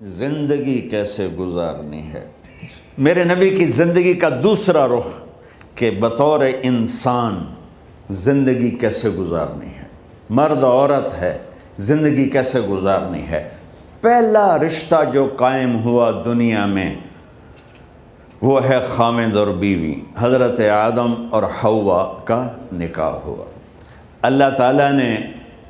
زندگی کیسے گزارنی ہے۔ میرے نبی کی زندگی کا دوسرا رخ کہ بطور انسان زندگی کیسے گزارنی ہے، مرد عورت ہے، زندگی کیسے گزارنی ہے۔ پہلا رشتہ جو قائم ہوا دنیا میں وہ ہے خامد اور بیوی، حضرت آدم اور حوا کا نکاح ہوا۔ اللہ تعالیٰ نے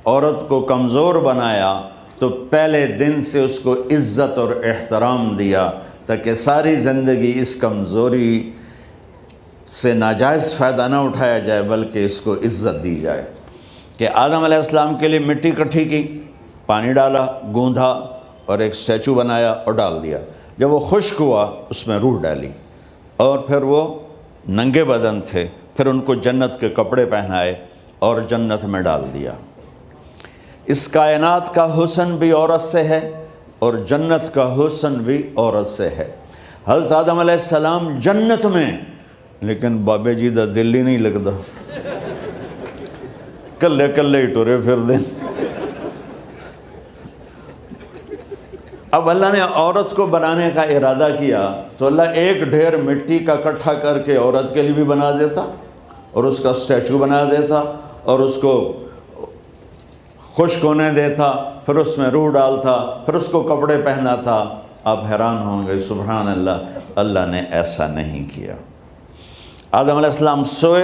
عورت کو کمزور بنایا تو پہلے دن سے اس کو عزت اور احترام دیا تاکہ ساری زندگی اس کمزوری سے ناجائز فائدہ نہ اٹھایا جائے بلکہ اس کو عزت دی جائے۔ کہ آدم علیہ السلام کے لیے مٹی اکٹھی کی، پانی ڈالا، گوندھا اور ایک اسٹیچو بنایا اور ڈال دیا۔ جب وہ خشک ہوا اس میں روح ڈالی اور پھر وہ ننگے بدن تھے، پھر ان کو جنت کے کپڑے پہنائے اور جنت میں ڈال دیا۔ اس کائنات کا حسن بھی عورت سے ہے اور جنت کا حسن بھی عورت سے ہے۔ حضرت آدم علیہ السلام جنت میں، لیکن بابے جی دا دل ہی نہیں لگتا، کلے کلے ہی ٹورے پھر دیں۔ اب اللہ نے عورت کو بنانے کا ارادہ کیا تو اللہ ایک ڈھیر مٹی کا اکٹھا کر کے عورت کے لیے بھی بنا دیتا اور اس کا اسٹیچو بنا دیتا اور اس کو خشک ہونے دیتا، پھر اس میں روح ڈالتا، پھر اس کو کپڑے پہناتا۔ آپ حیران ہوں گے، سبحان اللہ، اللہ نے ایسا نہیں کیا۔ آدم علیہ السلام سوئے،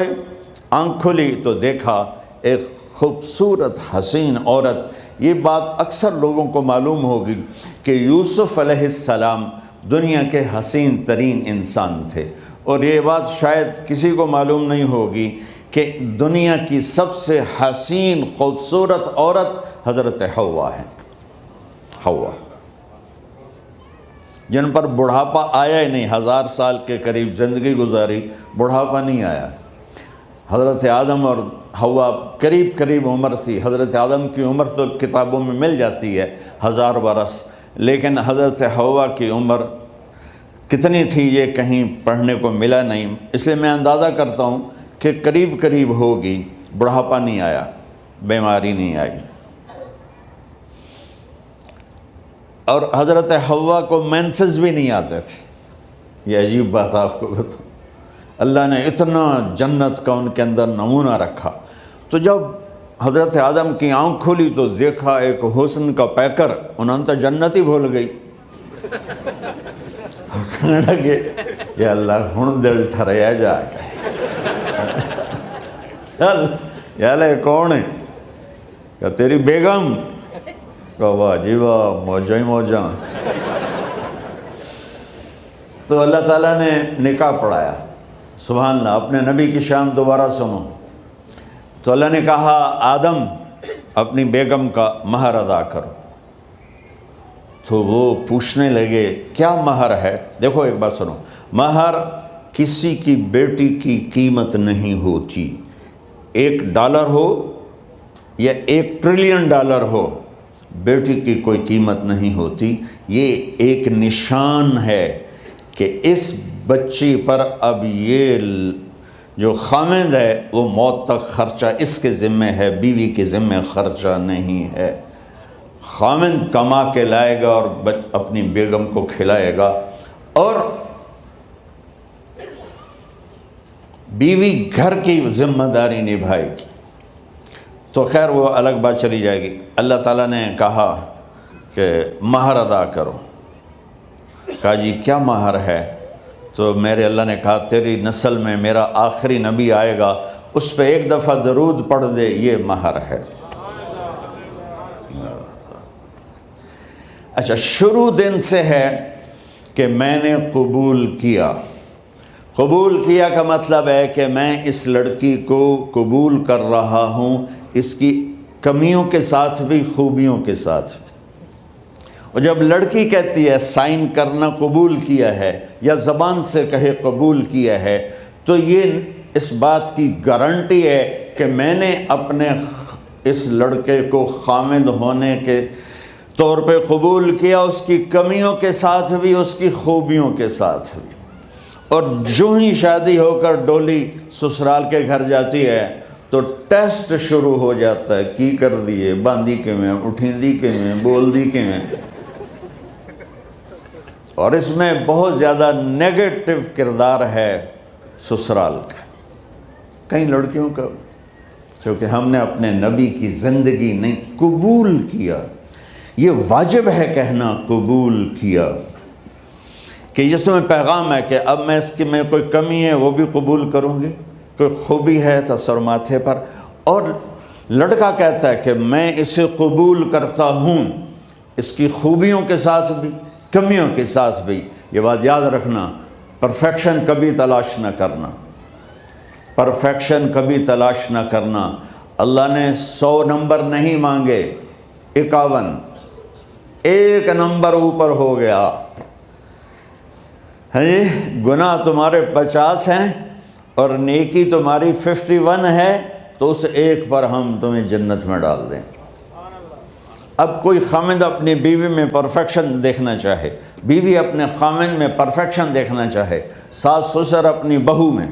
آنکھ کھلی تو دیکھا ایک خوبصورت حسین عورت۔ یہ بات اکثر لوگوں کو معلوم ہوگی کہ یوسف علیہ السلام دنیا کے حسین ترین انسان تھے، اور یہ بات شاید کسی کو معلوم نہیں ہوگی کہ دنیا کی سب سے حسین خوبصورت عورت حضرت حوا ہے۔ حوا جن پر بڑھاپا آیا ہی نہیں، 1000 سال کے قریب زندگی گزاری، بڑھاپا نہیں آیا۔ حضرت آدم اور حوا قریب قریب عمر تھی۔ حضرت آدم کی عمر تو کتابوں میں مل جاتی ہے 1000 برس، لیکن حضرت حوا کی عمر کتنی تھی یہ کہیں پڑھنے کو ملا نہیں، اس لیے میں اندازہ کرتا ہوں کہ قریب قریب ہوگی۔ بڑھاپا نہیں آیا، بیماری نہیں آئی۔ اور حضرت حوا کو مینسز بھی نہیں آتے تھے۔ یہ عجیب بات آپ کو بتاؤں، اللہ نے اتنا جنت کا ان کے اندر نمونہ رکھا۔ تو جب حضرت آدم کی آنکھ کھلی تو دیکھا ایک حسن کا پیکر، انہوں نے تو جنت ہی بھول گئی۔ کہنے لگے یا اللہ ہن دل ٹھریا جا کے، یا اللہ کون ہے؟ کہ تیری بیگم۔ کہ واہ جی واہ، موجاں ہی موجاں۔ تو اللہ تعالیٰ نے نکاح پڑھایا۔ سبحان اللہ، اپنے نبی کی شان دوبارہ سنو۔ تو اللہ نے کہا آدم اپنی بیگم کا مہر ادا کرو۔ تو وہ پوچھنے لگے کیا مہر ہے؟ دیکھو ایک بات سنو، مہر کسی کی بیٹی کی قیمت نہیں ہوتی۔ $1 ہو یا $1 ٹریلین ہو، بیٹی کی کوئی قیمت نہیں ہوتی۔ یہ ایک نشان ہے کہ اس بچی پر اب یہ جو خامد ہے وہ موت تک خرچہ اس کے ذمہ ہے، بیوی کے ذمہ خرچہ نہیں ہے۔ خامد کما کے لائے گا اور اپنی بیگم کو کھلائے گا، اور بیوی گھر کی ذمہ داری نبھائے گی۔ تو خیر وہ الگ بات چلی جائے گی۔ اللہ تعالیٰ نے کہا کہ مہر ادا کرو۔ کہا جی کیا مہر ہے؟ تو میرے اللہ نے کہا تیری نسل میں میرا آخری نبی آئے گا، اس پہ ایک دفعہ درود پڑھ دے، یہ مہر ہے۔ اچھا، شروع دن سے ہے کہ میں نے قبول کیا۔ قبول کیا کا مطلب ہے کہ میں اس لڑکی کو قبول کر رہا ہوں، اس کی کمیوں کے ساتھ بھی خوبیوں کے ساتھ بھی۔ اور جب لڑکی کہتی ہے سائن کرنا قبول کیا ہے، یا زبان سے کہے قبول کیا ہے، تو یہ اس بات کی گارنٹی ہے کہ میں نے اپنے اس لڑکے کو خامد ہونے کے طور پہ قبول کیا، اس کی کمیوں کے ساتھ بھی، اس کی خوبیوں کے ساتھ بھی۔ اور جو ہی شادی ہو کر ڈولی سسرال کے گھر جاتی ہے تو ٹیسٹ شروع ہو جاتا ہے، کی کر دیے، باندھی کے میں، اٹھیں دی کے میں، بول دی کے میں۔ اور اس میں بہت زیادہ نیگیٹو کردار ہے سسرال کا، کئی لڑکیوں کا، چونکہ ہم نے اپنے نبی کی زندگی نہیں قبول کیا۔ یہ واجب ہے کہنا قبول کیا، کہ جس میں پیغام ہے کہ اب میں اس کی میں کوئی کمی ہے وہ بھی قبول کروں گی، کوئی خوبی ہے تو سر ماتھے پر، اور لڑکا کہتا ہے کہ میں اسے قبول کرتا ہوں، اس کی خوبیوں کے ساتھ بھی کمیوں کے ساتھ بھی۔ یہ بات یاد رکھنا، پرفیکشن کبھی تلاش نہ کرنا، پرفیکشن کبھی تلاش نہ کرنا۔ اللہ نے 100 نمبر نہیں مانگے، 51، ایک نمبر اوپر ہو گیا۔ گناہ تمہارے 50 ہیں اور نیکی تمہاری 51 ہے، تو اس ایک پر ہم تمہیں جنت میں ڈال دیں۔ اب کوئی خامند اپنی بیوی میں پرفیکشن دیکھنا چاہے، بیوی اپنے خامند میں پرفیکشن دیکھنا چاہے، ساس سسر اپنی بہو میں،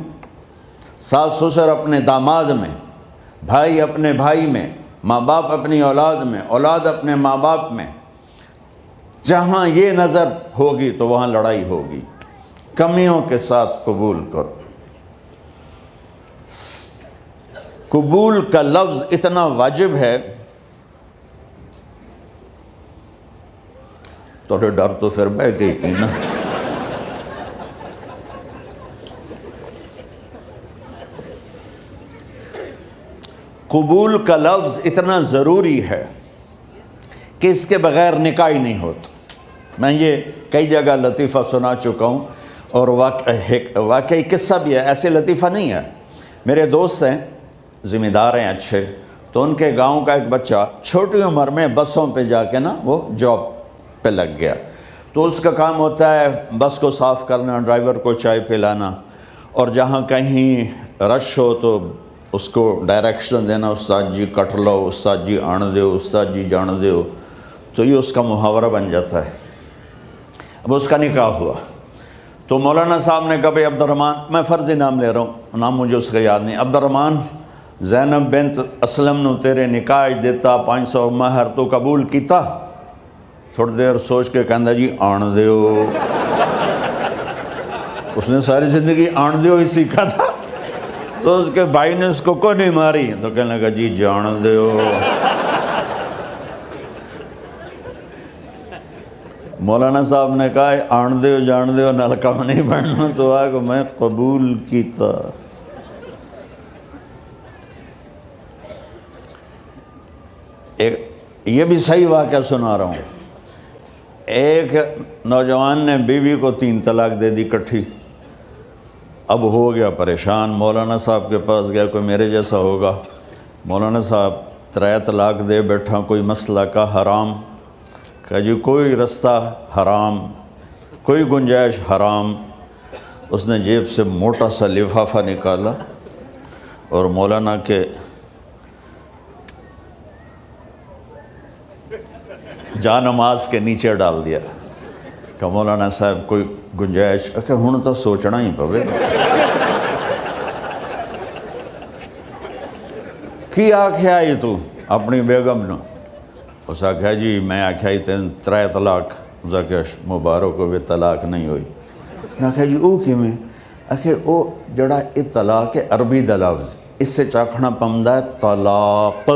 ساس سسر اپنے داماد میں، بھائی اپنے بھائی میں، ماں باپ اپنی اولاد میں، اولاد اپنے ماں باپ میں، جہاں یہ نظر ہوگی تو وہاں لڑائی ہوگی۔ کمیوں کے ساتھ قبول کرو۔ قبول کا لفظ اتنا واجب ہے، تو ڈر تو پھر بہ گئی تھی نا۔ قبول کا لفظ اتنا ضروری ہے کہ اس کے بغیر نکاح ہی نہیں ہوتا۔ میں یہ کئی جگہ لطیفہ سنا چکا ہوں، اور واقعی قصہ بھی ہے، ایسے لطیفہ نہیں ہے۔ میرے دوست ہیں، ذمہ دار ہیں اچھے، تو ان کے گاؤں کا ایک بچہ چھوٹی عمر میں بسوں پہ جا کے نا وہ جاب پہ لگ گیا، تو اس کا کام ہوتا ہے بس کو صاف کرنا، ڈرائیور کو چائے پلانا، اور جہاں کہیں رش ہو تو اس کو ڈائریکشن دینا، استاد جی کٹ لو، استاد جی آن دیو، استاد جی جان دیو، تو یہ اس کا محاورہ بن جاتا ہے۔ اب اس کا نکاح ہوا تو مولانا صاحب نے کہا بھائی عبد الرحمن، میں فرضی نام لے رہا ہوں، نام مجھے اس کا یاد نہیں، عبد الرحمن زینب بنت اسلم نو تیرے نکاح دیتا 500 مہر تو قبول کیتا؟ تھوڑی دیر سوچ کے کہندا جی آن دیو۔ اس نے ساری زندگی آن دیو ہی سیکھا تھا، تو اس کے بھائی نے اس کو کوئی نہیں ماری، تو کہنے لگا جی جان دیو۔ مولانا صاحب نے کہا آن دیو جان دیو نال کم نہیں بننا، تو آگے میں قبول کیتا۔ یہ بھی صحیح واقعہ سنا رہا ہوں۔ ایک نوجوان نے بیوی کو 3 طلاق دے دی کٹھی، اب ہو گیا پریشان، مولانا صاحب کے پاس گیا، کوئی میرے جیسا ہوگا۔ مولانا صاحب 3 طلاق دے بیٹھا، کوئی مسئلہ کا حرام؟ کہا جی کوئی رستہ حرام، کوئی گنجائش حرام۔ اس نے جیب سے موٹا سا لفافہ نکالا اور مولانا کے جا نماز کے نیچے ڈال دیا کہ مولانا صاحب کوئی گنجائش؟ کہ ہن تو سوچنا ہی پوے کی آکھیا ہی تو اپنی بیگم نو؟ اس آکھیا جی میں آکھیا ہی 3 طلاق، اس آکھیا مبارک ہوئے طلاق نہیں ہوئی۔ میں آکھیا جی او کیویں؟ آکھے او جڑا یہ طلاق ہے عربی دا لفظ، اس سے چاکھنا پمدا ہے طلاق۔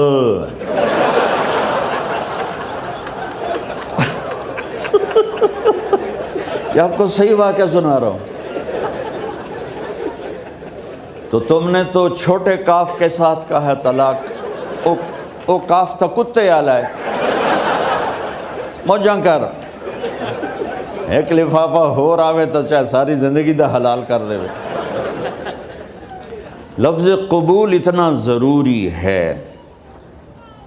یہ آپ کو صحیح واقعہ سنا رہا ہوں۔ تو تم نے تو چھوٹے کاف کے ساتھ کہا ہے طلاق، او کاف تا کتے آلا ہے، موجاں کر، ایک لفافہ ہو راوے تو چاہے ساری زندگی دا حلال کر دے۔ لفظ قبول اتنا ضروری ہے۔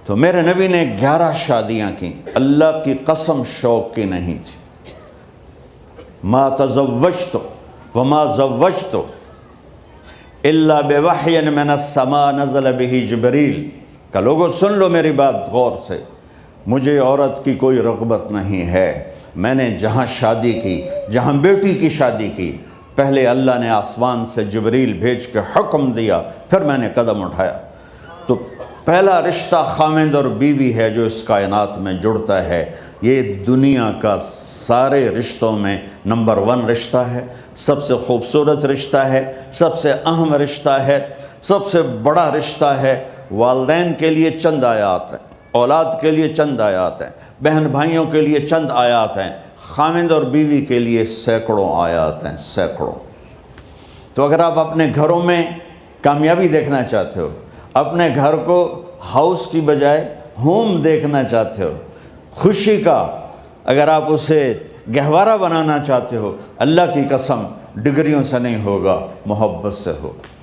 تو میرے نبی نے 11 شادیاں کی، اللہ کی قسم شوق کی نہیں تھی۔ ما تزوجت وما زوجت الا بوحی من السماء نزل به جبریل۔ کہ لوگوں سن لو میری بات غور سے، مجھے عورت کی کوئی رغبت نہیں ہے، میں نے جہاں شادی کی، جہاں بیٹی کی شادی کی، پہلے اللہ نے آسمان سے جبریل بھیج کے حکم دیا، پھر میں نے قدم اٹھایا۔ تو پہلا رشتہ خامند اور بیوی ہے جو اس کائنات میں جڑتا ہے، یہ دنیا کا سارے رشتوں میں نمبر 1 رشتہ ہے، سب سے خوبصورت رشتہ ہے، سب سے اہم رشتہ ہے، سب سے بڑا رشتہ ہے۔ والدین کے لیے چند آیات ہیں، اولاد کے لیے چند آیات ہیں، بہن بھائیوں کے لیے چند آیات ہیں، خاوند اور بیوی کے لیے سینکڑوں آیات ہیں، سینکڑوں۔ تو اگر آپ اپنے گھروں میں کامیابی دیکھنا چاہتے ہو، اپنے گھر کو ہاؤس کی بجائے ہوم دیکھنا چاہتے ہو، خوشی کا اگر آپ اسے گہوارہ بنانا چاہتے ہو، اللہ کی قسم ڈگریوں سے نہیں ہوگا، محبت سے ہوگا۔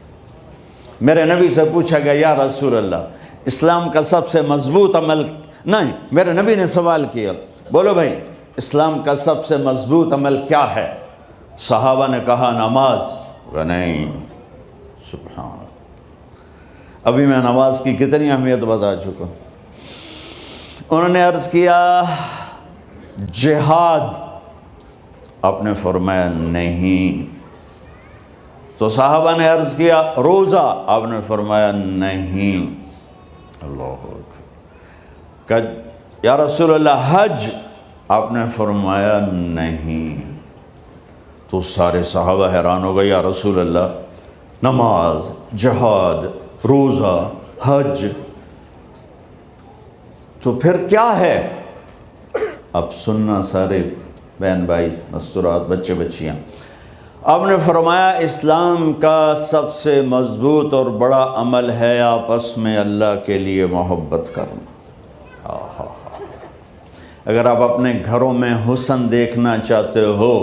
میرے نبی سے پوچھا گیا یا رسول اللہ اسلام کا سب سے مضبوط عمل، نہیں، میرے نبی نے سوال کیا، بولو بھائی اسلام کا سب سے مضبوط عمل کیا ہے؟ صحابہ نے کہا نماز۔ نہیں، سبحان اللہ، ابھی میں نماز کی کتنی اہمیت بتا چکا ہوں۔ انہوں نے عرض کیا جہاد، آپ نے فرمایا نہیں۔ تو صحابہ نے عرض کیا روزہ، آپ نے فرمایا نہیں۔ اللہ اکبر۔ کہ یا رسول اللہ حج، آپ نے فرمایا نہیں۔ تو سارے صحابہ حیران ہو گئے، یا رسول اللہ نماز، جہاد، روزہ، حج، تو پھر کیا ہے؟ اب سننا سارے بہن بھائی، مستورات، بچے بچیاں، آپ نے فرمایا اسلام کا سب سے مضبوط اور بڑا عمل ہے آپس میں اللہ کے لیے محبت کرنا۔ اگر آپ اپنے گھروں میں حسن دیکھنا چاہتے ہو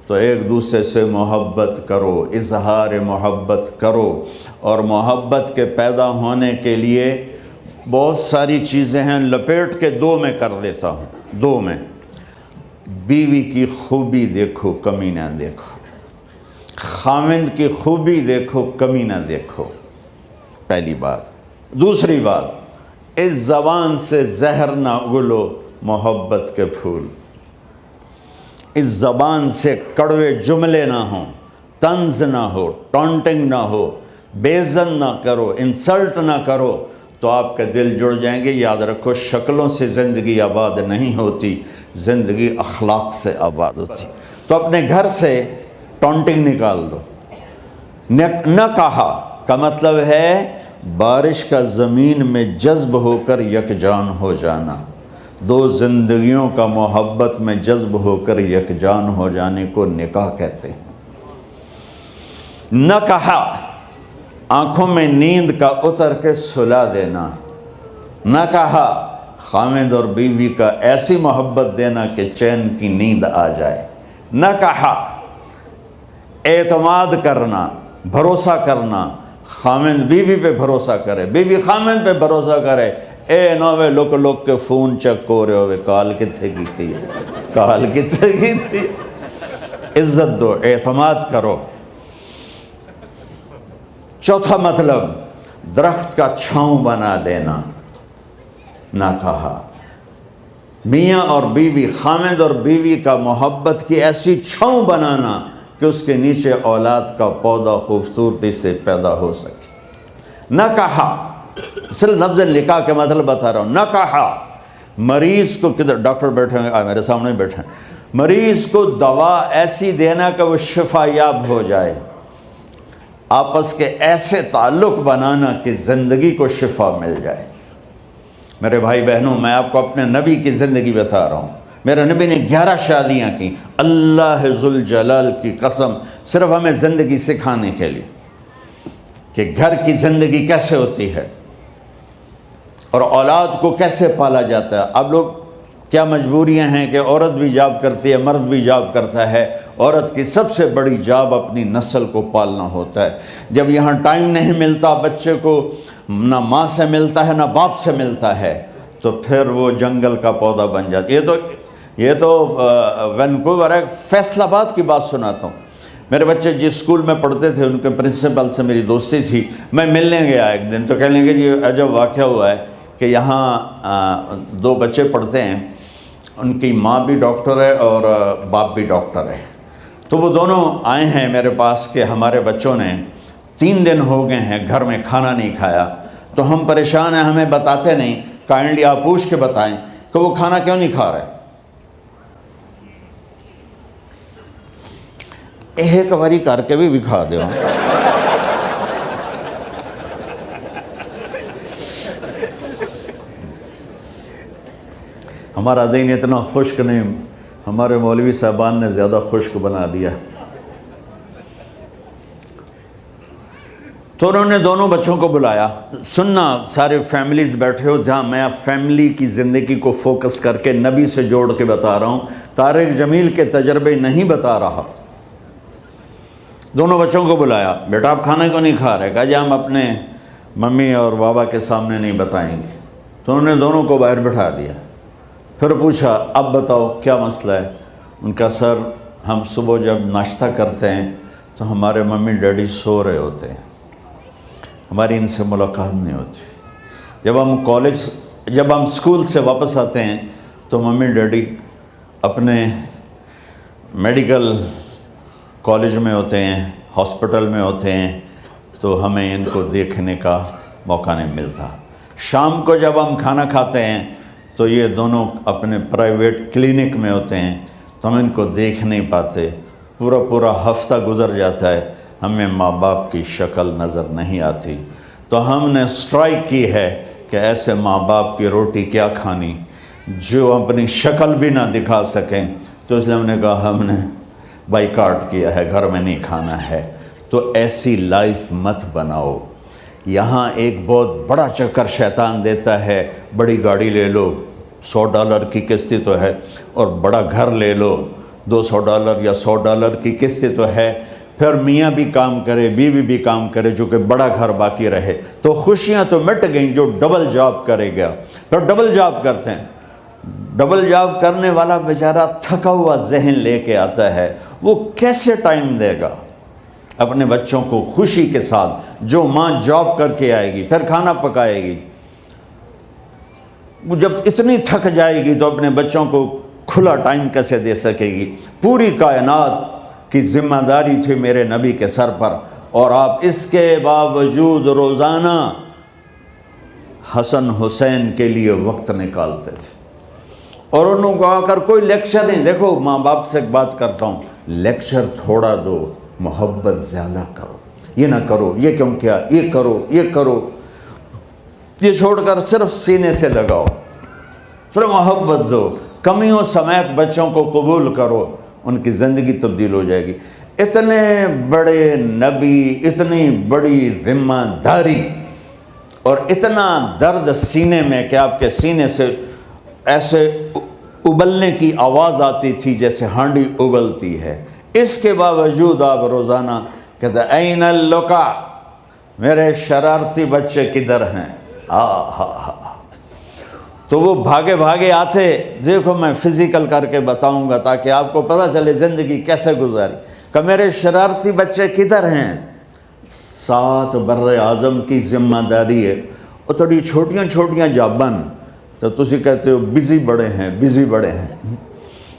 تو ایک دوسرے سے محبت کرو، اظہار محبت کرو، اور محبت کے پیدا ہونے کے لیے بہت ساری چیزیں ہیں، لپیٹ کے 2 میں کر لیتا ہوں، 2 میں۔ بیوی کی خوبی دیکھو، کمی نہ دیکھو، خاوند کی خوبی دیکھو، کمی نہ دیکھو، پہلی بات۔ دوسری بات، اس زبان سے زہر نہ اگلو محبت کے پھول، اس زبان سے کڑوے جملے نہ ہوں، طنز نہ ہو، ٹانٹنگ نہ ہو، بےعزت نہ کرو، انسلٹ نہ کرو، تو آپ کے دل جڑ جائیں گے۔ یاد رکھو شکلوں سے زندگی آباد نہیں ہوتی، زندگی اخلاق سے آباد ہوتی۔ تو اپنے گھر سے ٹانٹنگ نکال دو۔ نہ کہا کا مطلب ہے بارش کا زمین میں جذب ہو کر یکجان ہو جانا، 2 زندگیوں کا محبت میں جذب ہو کر یکجان ہو جانے کو نکاح کہتے ہیں۔ نہ کہا آنکھوں میں نیند کا اتر کے سلا دینا، نہ کہا خاوند اور بیوی کا ایسی محبت دینا کہ چین کی نیند آ جائے، نہ کہا اعتماد کرنا، بھروسہ کرنا، خاوند بیوی پہ بھروسہ کرے، بیوی خاوند پہ بھروسہ کرے۔ اے نوے لوک کے فون چیک ہو رہے ہوئے، کال کتنے کی تھی، کال کتنے کی تھی۔ عزت دو، اعتماد کرو۔ چوتھا مطلب درخت کا چھاؤں بنا دینا، نہ کہا میاں اور بیوی، خاوند اور بیوی کا محبت کی ایسی چھاؤں بنانا کہ اس کے نیچے اولاد کا پودا خوبصورتی سے پیدا ہو سکے۔ نہ کہا، صرف لفظ نکاح کے مطلب بتا رہا ہوں، نہ کہا مریض کو، کدھر ڈاکٹر بیٹھے ہیں، میرے سامنے بیٹھے ہیں، مریض کو دوا ایسی دینا کہ وہ شفا یاب ہو جائے، آپس کے ایسے تعلق بنانا کہ زندگی کو شفا مل جائے۔ میرے بھائی بہنوں، میں آپ کو اپنے نبی کی زندگی بتا رہا ہوں۔ میرے نبی نے 11 شادیاں کی، اللہ ذوالجلال کی قسم، صرف ہمیں زندگی سکھانے کے لیے کہ گھر کی زندگی کیسے ہوتی ہے اور اولاد کو کیسے پالا جاتا ہے۔ اب لوگ کیا مجبوریاں ہیں کہ عورت بھی جاب کرتی ہے، مرد بھی جاب کرتا ہے۔ عورت کی سب سے بڑی جاب اپنی نسل کو پالنا ہوتا ہے۔ جب یہاں ٹائم نہیں ملتا بچے کو، نہ ماں سے ملتا ہے نہ باپ سے ملتا ہے، تو پھر وہ جنگل کا پودا بن جاتا ہے۔ یہ تو وینکوور ہے، فیصل آباد کی بات سناتا ہوں۔ میرے بچے جس اسکول میں پڑھتے تھے ان کے پرنسپل سے میری دوستی تھی، میں ملنے گیا ایک دن، تو کہنے لگے جی عجب واقعہ ہوا ہے کہ یہاں 2 بچے پڑھتے ہیں، ان کی ماں بھی ڈاکٹر ہے اور باپ بھی ڈاکٹر ہے، تو وہ دونوں آئے ہیں میرے پاس کہ ہمارے بچوں نے 3 دن ہو گئے ہیں گھر میں کھانا نہیں کھایا، تو ہم پریشان ہیں، ہمیں بتاتے نہیں، کائنڈلی آپ پوچھ کے بتائیں کہ وہ کھانا کیوں نہیں کھا رہے۔ ایک باری کر کے بھی دکھا دو. ہمارا دین اتنا خشک نہیں، ہمارے مولوی صاحبان نے زیادہ خشک بنا دیا. تو انہوں نے دونوں بچوں کو بلایا. سننا، سارے فیملیز بیٹھے ہو جہاں میں فیملی کی زندگی کو فوکس کر کے نبی سے جوڑ کے بتا رہا ہوں، طارق جمیل کے تجربے نہیں بتا رہا. دونوں بچوں کو بلایا. بیٹا آپ کھانے کو نہیں کھا رہے؟ کہا جی ہم اپنے ممی اور بابا کے سامنے نہیں بتائیں گے. تو انہوں نے دونوں کو باہر بٹھا دیا. پھر پوچھا اب بتاؤ کیا مسئلہ ہے؟ ان کا سر ہم صبح جب ناشتہ کرتے ہیں تو ہمارے ممی ڈیڈی سو رہے ہوتے ہیں، ہماری ان سے ملاقات نہیں ہوتی. جب ہم اسکول سے واپس آتے ہیں تو ممی ڈیڈی اپنے میڈیکل کالج میں ہوتے ہیں، ہاسپٹل میں ہوتے ہیں، تو ہمیں ان کو دیکھنے کا موقع نہیں ملتا. شام کو جب ہم کھانا کھاتے ہیں تو یہ دونوں اپنے پرائیویٹ کلینک میں ہوتے ہیں، تو ہم ان کو دیکھ نہیں پاتے. پورا ہفتہ گزر جاتا ہے، ہمیں ماں باپ کی شکل نظر نہیں آتی. تو ہم نے سٹرائک کی ہے کہ ایسے ماں باپ کی روٹی کیا کھانی جو اپنی شکل بھی نہ دکھا سکیں. تو اس لیے ہم نے کہا ہم نے بائیکاٹ کیا ہے، گھر میں نہیں کھانا ہے. تو ایسی لائف مت بناؤ. یہاں ایک بہت بڑا چکر شیطان دیتا ہے، بڑی گاڑی لے لو، $100 کی قسط تو ہے، اور بڑا گھر لے لو، $200 یا $100 کی قسط تو ہے. پھر میاں بھی کام کرے، بیوی بھی کام کرے، جو کہ بڑا گھر باقی رہے، تو خوشیاں تو مٹ گئیں. جو ڈبل جاب کرے گا، پھر ڈبل جاب کرتے ہیں. ڈبل جاب کرنے والا بیچارہ تھکا ہوا ذہن لے کے آتا ہے، وہ کیسے ٹائم دے گا اپنے بچوں کو خوشی کے ساتھ؟ جو ماں جاب کر کے آئے گی پھر کھانا پکائے گی، وہ جب اتنی تھک جائے گی تو اپنے بچوں کو کھلا ٹائم کیسے دے سکے گی؟ پوری کائنات کی ذمہ داری تھی میرے نبی کے سر پر، اور آپ اس کے باوجود روزانہ حسن حسین کے لیے وقت نکالتے تھے. اور انہوں کو آ کر کوئی لیکچر نہیں. دیکھو ماں باپ سے ایک بات کرتا ہوں، لیکچر تھوڑا دو، محبت زیادہ کرو. یہ نہ کرو، یہ کیوں کیا، یہ کرو، یہ کرو، یہ چھوڑ کر صرف سینے سے لگاؤ، صرف محبت دو. کمیوں سمیت بچوں کو قبول کرو، ان کی زندگی تبدیل ہو جائے گی. اتنے بڑے نبی، اتنی بڑی ذمہ داری، اور اتنا درد سینے میں کہ آپ کے سینے سے ایسے ابلنے کی آواز آتی تھی جیسے ہانڈی ابلتی ہے. اس کے باوجود آپ روزانہ کہتے این اللقا، میرے شرارتی بچے کدھر ہیں؟ تو وہ بھاگے بھاگے آتے. دیکھو میں فزیکل کر کے بتاؤں گا تاکہ آپ کو پتہ چلے زندگی کیسے گزاری. کہ میرے شرارتی بچے کدھر ہیں؟ 7 بر اعظم کی ذمہ داری ہے. اور تھوڑی چھوٹیاں جابن تو تسی کہتے ہو بزی بڑے ہیں.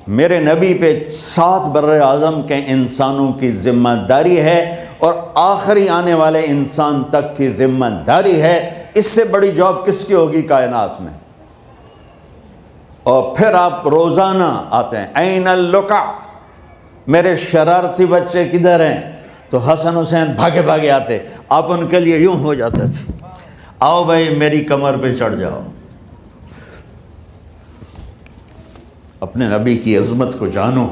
میرے نبی پہ 7 بر اعظم کے انسانوں کی ذمہ داری ہے، اور آخری آنے والے انسان تک کی ذمہ داری ہے. اس سے بڑی جاب کس کی ہوگی کائنات میں؟ اور پھر آپ روزانہ آتے ہیں این اللقا، میرے شرارتی بچے کدھر ہیں؟ تو حسن حسین بھاگے بھاگے آتے. آپ ان کے لیے یوں ہو جاتے تھے، آؤ بھائی میری کمر پہ چڑھ جاؤ. اپنے نبی کی عظمت کو جانو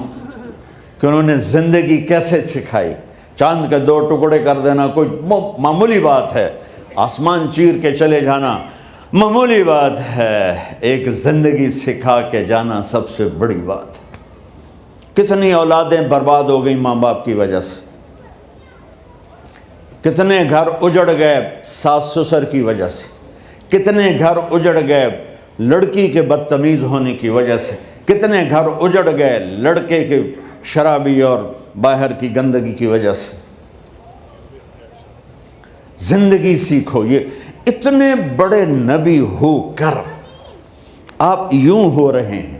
کہ انہوں نے زندگی کیسے سکھائی. چاند کے 2 ٹکڑے کر دینا کوئی معمولی بات ہے، آسمان چیر کے چلے جانا معمولی بات ہے، ایک زندگی سکھا کے جانا سب سے بڑی بات ہے. کتنی اولادیں برباد ہو گئیں ماں باپ کی وجہ سے، کتنے گھر اجڑ گئے ساس سسر کی وجہ سے، کتنے گھر اجڑ گئے لڑکی کے بدتمیز ہونے کی وجہ سے، کتنے گھر اجڑ گئے لڑکے کے شرابی اور باہر کی گندگی کی وجہ سے. زندگی سیکھو. یہ اتنے بڑے نبی ہو کر آپ یوں ہو رہے ہیں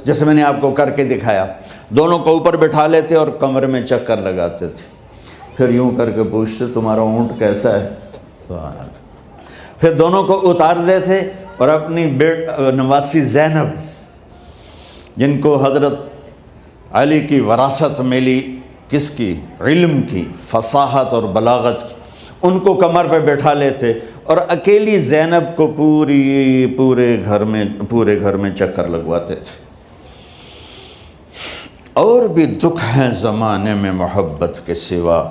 جیسے میں نے آپ کو کر کے دکھایا. دونوں کو اوپر بٹھا لیتے اور کمرے میں چکر لگاتے تھے، پھر یوں کر کے پوچھتے تمہارا اونٹ کیسا ہے؟ سوال. پھر دونوں کو اتار دیتے اور اپنی نواسی زینب، جن کو حضرت علی کی وراثت ملی کس کی؟ علم کی، فصاحت اور بلاغت کی، ان کو کمر پہ بٹھا لیتے اور اکیلی زینب کو پورے گھر میں چکر لگواتے تھے۔ اور بھی دکھ ہیں زمانے میں محبت کے سوا،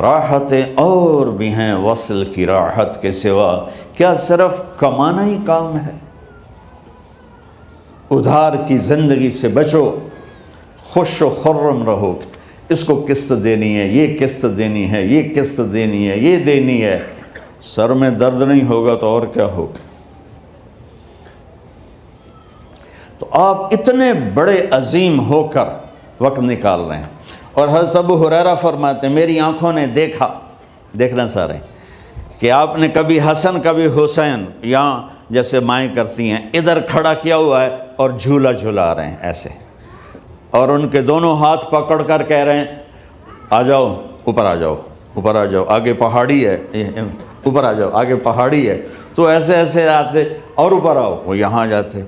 راحتیں اور بھی ہیں وصل کی راحت کے سوا، کیا صرف کمانا ہی کام ہے؟ ادھار کی زندگی سے بچو، خوش و خرم رہو، اس کو قسط دینی ہے، یہ قسط دینی ہے، یہ قسط دینی ہے، یہ دینی ہے، سر میں درد نہیں ہوگا تو اور کیا ہوگا؟ تو آپ اتنے بڑے عظیم ہو کر وقت نکال رہے ہیں، اور حضرت ابو ہریرہ فرماتے ہیں میری آنکھوں نے دیکھنا سارے کہ آپ نے کبھی حسن کبھی حسین، یہاں جیسے مائیں کرتی ہیں ادھر کھڑا کیا ہوا ہے اور جھولا جھلا رہے ہیں ایسے، اور ان کے دونوں ہاتھ پکڑ کر کہہ رہے ہیں آ جاؤ، اوپر آ جاؤ، اوپر آ جاؤ، آگے پہاڑی ہے، اوپر آ جاؤ، آگے پہاڑی ہے، تو ایسے ایسے آتے، اور اوپر آؤ، وہ یہاں آ جاتے،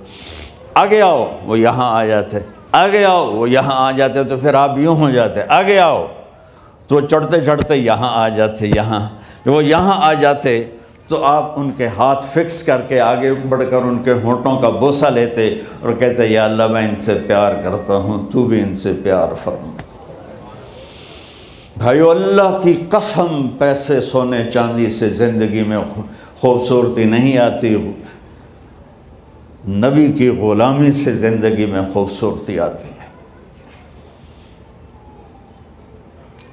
آگے آؤ، وہ یہاں آ جاتے، آگے آؤ، وہ یہاں آ جاتے، تو پھر آپ یوں ہو جاتے، آگے آؤ، تو چڑھتے چڑھتے یہاں آ جاتے، جب وہ یہاں آ جاتے تو آپ ان کے ہاتھ فکس کر کے آگے بڑھ کر ان کے ہونٹوں کا بوسہ لیتے اور کہتے یا اللہ میں ان سے پیار کرتا ہوں، تو بھی ان سے پیار فرما۔ بھائیو اللہ کی قسم، پیسے سونے چاندی سے زندگی میں خوبصورتی نہیں آتی، نبی کی غلامی سے زندگی میں خوبصورتی آتی ہے۔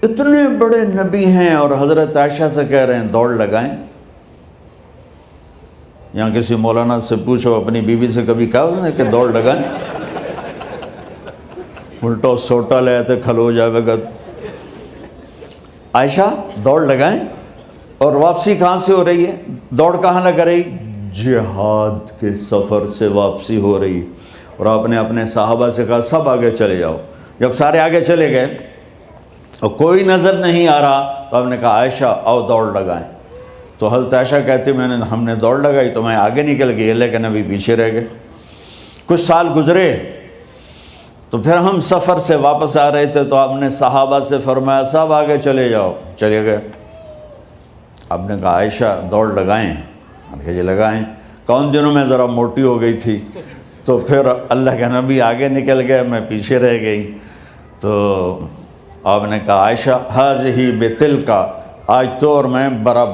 اتنے بڑے نبی ہیں اور حضرت عائشہ سے کہہ رہے ہیں دوڑ لگائیں۔ یہاں کسی مولانا سے پوچھو اپنی بیوی سے کبھی کہا اس نے کہ دوڑ لگائیں؟ الٹا سوٹا لے آتے کھلو جاوے گا۔ عائشہ دوڑ لگائیں، اور واپسی کہاں سے ہو رہی ہے؟ دوڑ کہاں لگ رہی؟ جہاد کے سفر سے واپسی ہو رہی، اور آپ نے اپنے صحابہ سے کہا سب آگے چلے جاؤ۔ جب سارے آگے چلے گئے اور کوئی نظر نہیں آ رہا تو آپ نے کہا عائشہ آؤ دوڑ لگائیں۔ تو حضرت عائشہ کہتی ہم نے دوڑ لگائی تو میں آگے نکل گئی، لیکن ابھی پیچھے رہ گئے۔ کچھ سال گزرے تو پھر ہم سفر سے واپس آ رہے تھے تو آپ نے صحابہ سے فرمایا سب آگے چلے جاؤ، چلے گئے۔ آپ نے کہا عائشہ دوڑ لگائیں؟ میں کہا جی لگائیں۔ کون دنوں میں ذرا موٹی ہو گئی تھی، تو پھر اللہ کے نبی آگے نکل گئے، میں پیچھے رہ گئی۔ تو آپ نے کہا عائشہ ہاذہ بتلک، آج تو اور میں برابر